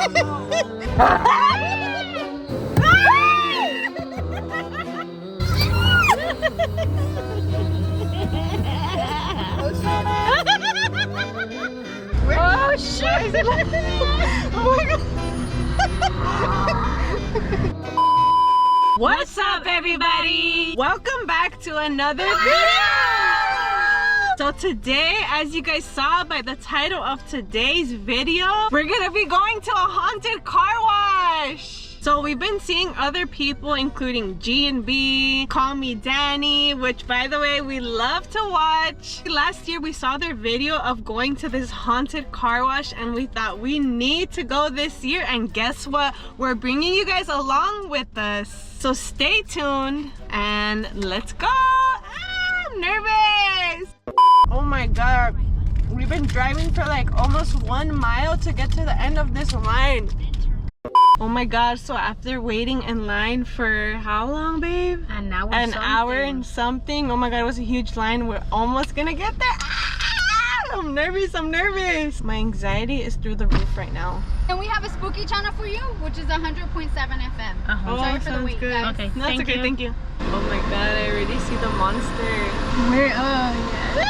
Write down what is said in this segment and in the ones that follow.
Oh shit! Oh my god! What's up, everybody? Welcome back to another video. So today, as you guys saw by the title of today's video, we're gonna be going to a haunted car wash. So we've been seeing other people, including G and B, Call Me Dani, which by the way, we love to watch. Last year, we saw their video of going to this haunted car wash and we thought we need to go this year. And guess what? We're bringing you guys along with us. So stay tuned and let's go. I'm nervous. Oh my God. We've been driving for like almost 1 mile to get to the end of this line. Oh my God, so after waiting in line for how long, babe? An hour. An hour and something. Oh my God, it was a huge line. We're almost gonna get there. Ah, I'm nervous, I'm nervous. My anxiety is through the roof right now. And we have a spooky channel for you, which is 100.7 FM. Oh, Sorry for the sounds wait, good. guys. Okay, No, it's okay, thank you. Oh my God, I already see the monster. Where? Oh, yeah.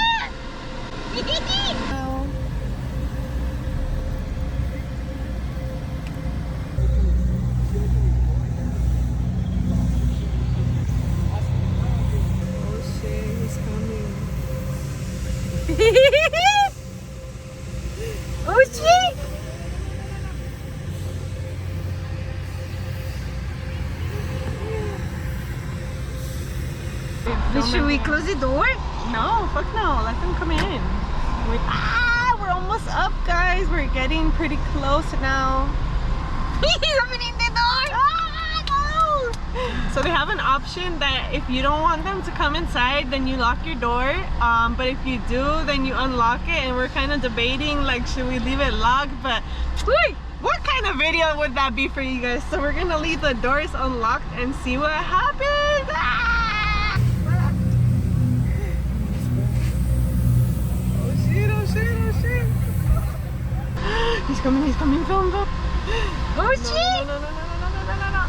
Oh shit! Should we close the door? No, fuck no. Let them come in. We're almost up, guys. We're getting pretty close now. He's opening the door. No! So they have an option that if you don't want them to come inside, then you lock your door. But if you do, then you unlock it. And we're kind of debating, like, should we leave it locked? But wait, what kind of video would that be for you guys? So we're gonna leave the doors unlocked and see what happens. Oh shit, oh shit, oh shit. He's coming, film, film. Oh, shit. No, no, no, no, no, no, no, no, no.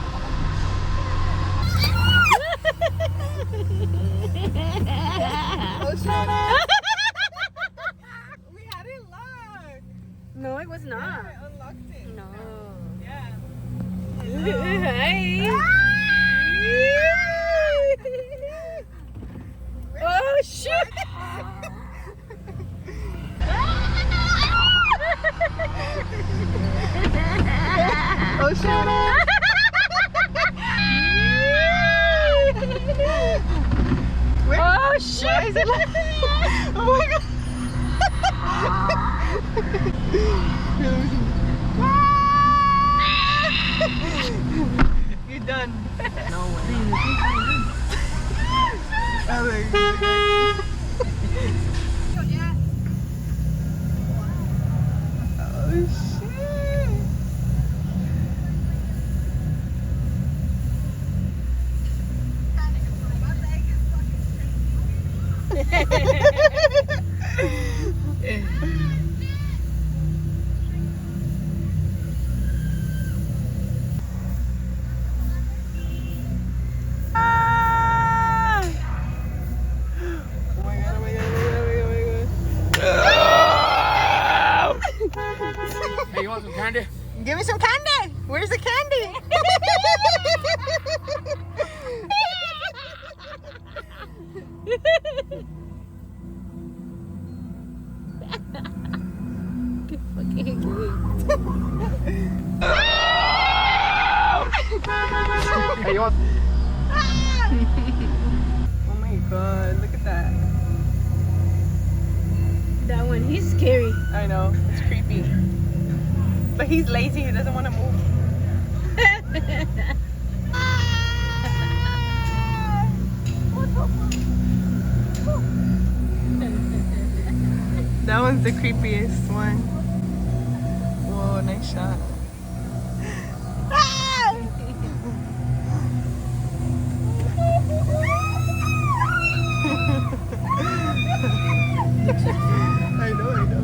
Oh shit. We had it locked. No, it was not. I unlocked it. No. Yeah. Hey. Oh shit. Oh shit. Where? Oh shit. Why is it like oh my God. You're done. No way. Oh shit. Hey, you want some candy? Give me some candy. Where's the candy? Hey, you want? Oh my God, look at that. That one, he's scary. I know, it's creepy. But he's lazy, he doesn't want to move. That one's the creepiest one. Whoa, nice shot. I know.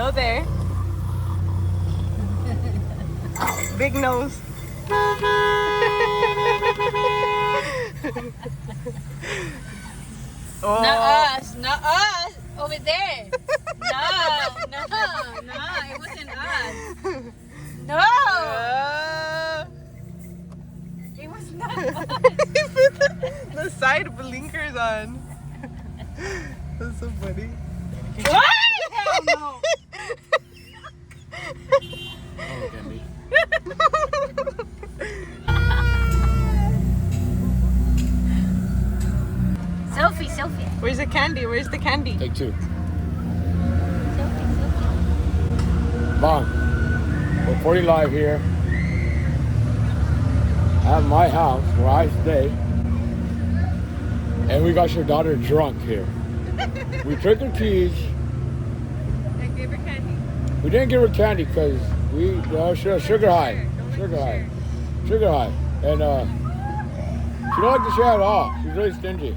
No there. Big nose. Oh. Not us, not us. Over there. No, it wasn't us. No, it was not us. The side blinkers on. That's so funny. What? Hell no. Oh, candy. Selfie. Where's the candy? Where's the candy? Take two. Mom, we're 40 live here at my house where I stay, and we got your daughter drunk here. We took her keys. I gave her candy. We didn't give her candy because we sugar high, and she don't like to share at all. She's really stingy.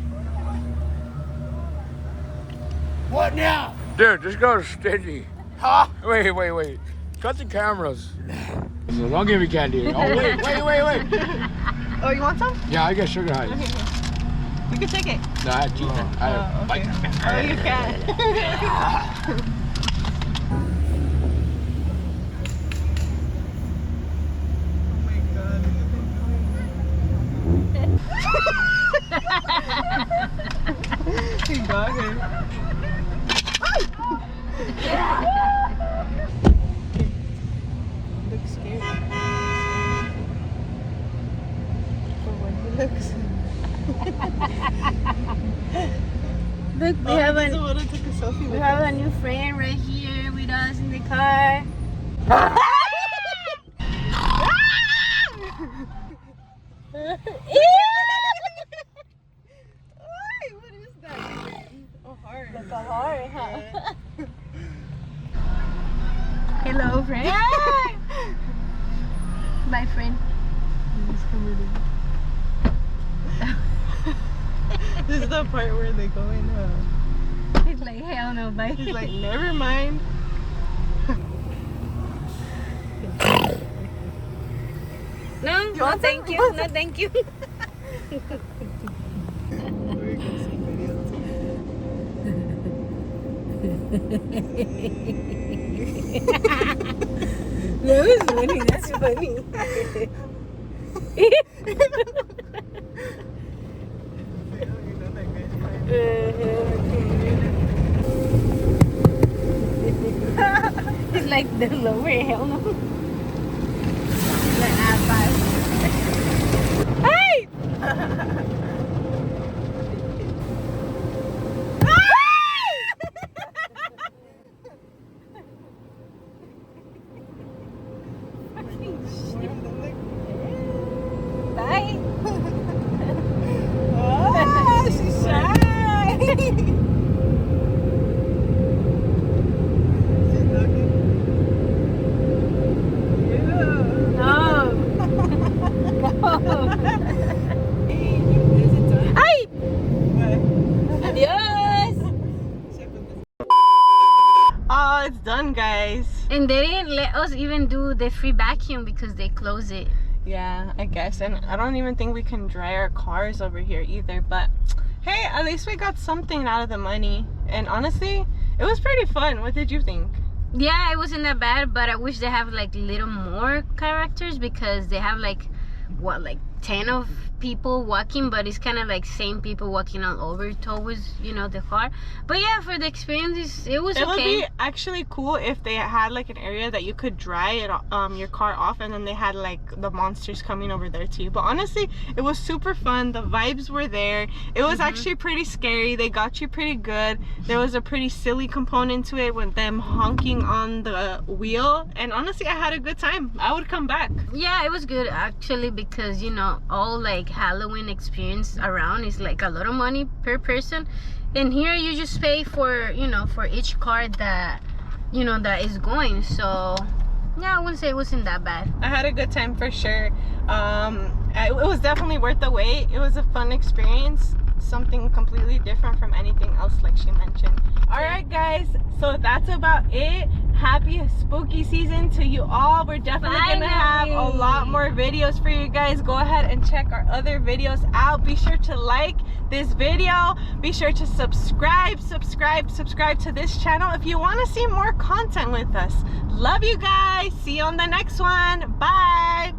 What now? Dude, this girl's stingy. Huh? Wait. Cut the cameras. So don't give me candy. Oh, wait. Oh, you want some? Yeah, I get sugar high. Okay. You can take it. No, I keep it. Okay. Oh, you can. He got her. Looks scary. For when he looks. Look, we have a new friend right here with us in the car. What is that? A heart. Like a heart, huh? Hello, friend. Bye, friend. This is the part where they go in. He's like, hell no, bye. He's like, never mind. No, thank you. No, thank you. That was funny. That's funny. It's like the lower, hell no. Like, bye. Hey! Bye. Oh, she's shy. Oh, it's done, guys. And they didn't let us even do the free vacuum because they closed it. Yeah, I guess. And I don't even think we can dry our cars over here either. But hey, at least we got something out of the money. And honestly, it was pretty fun. What did you think? Yeah, it wasn't that bad, but I wish they have like little more characters because they have like what, like 10 of people walking, but it's kind of like same people walking all over towards, you know, the car. But yeah, for the experience, it was okay. It would be actually cool if they had like an area that you could dry it your car off, and then they had like the monsters coming over there too. But honestly, it was super fun. The vibes were there. It was actually pretty scary. They got you pretty good. There was a pretty silly component to it with them honking on the wheel, and honestly, I had a good time. I would come back. Yeah, it was good actually, because you know, all like Halloween experience around is like a lot of money per person, and here you just pay for, you know, for each car that, you know, that is going. So yeah, I wouldn't say it wasn't that bad. I had a good time for sure. It was definitely worth the wait. It was a fun experience, something completely different from anything else like she mentioned. All right guys, so that's about it. happy spooky season to you all. We're definitely gonna have a lot more videos for you guys. Go ahead and check our other videos out. Be sure to like this video. Be sure to subscribe to this channel if you want to see more content with us. Love you guys. See you on the next one. Bye.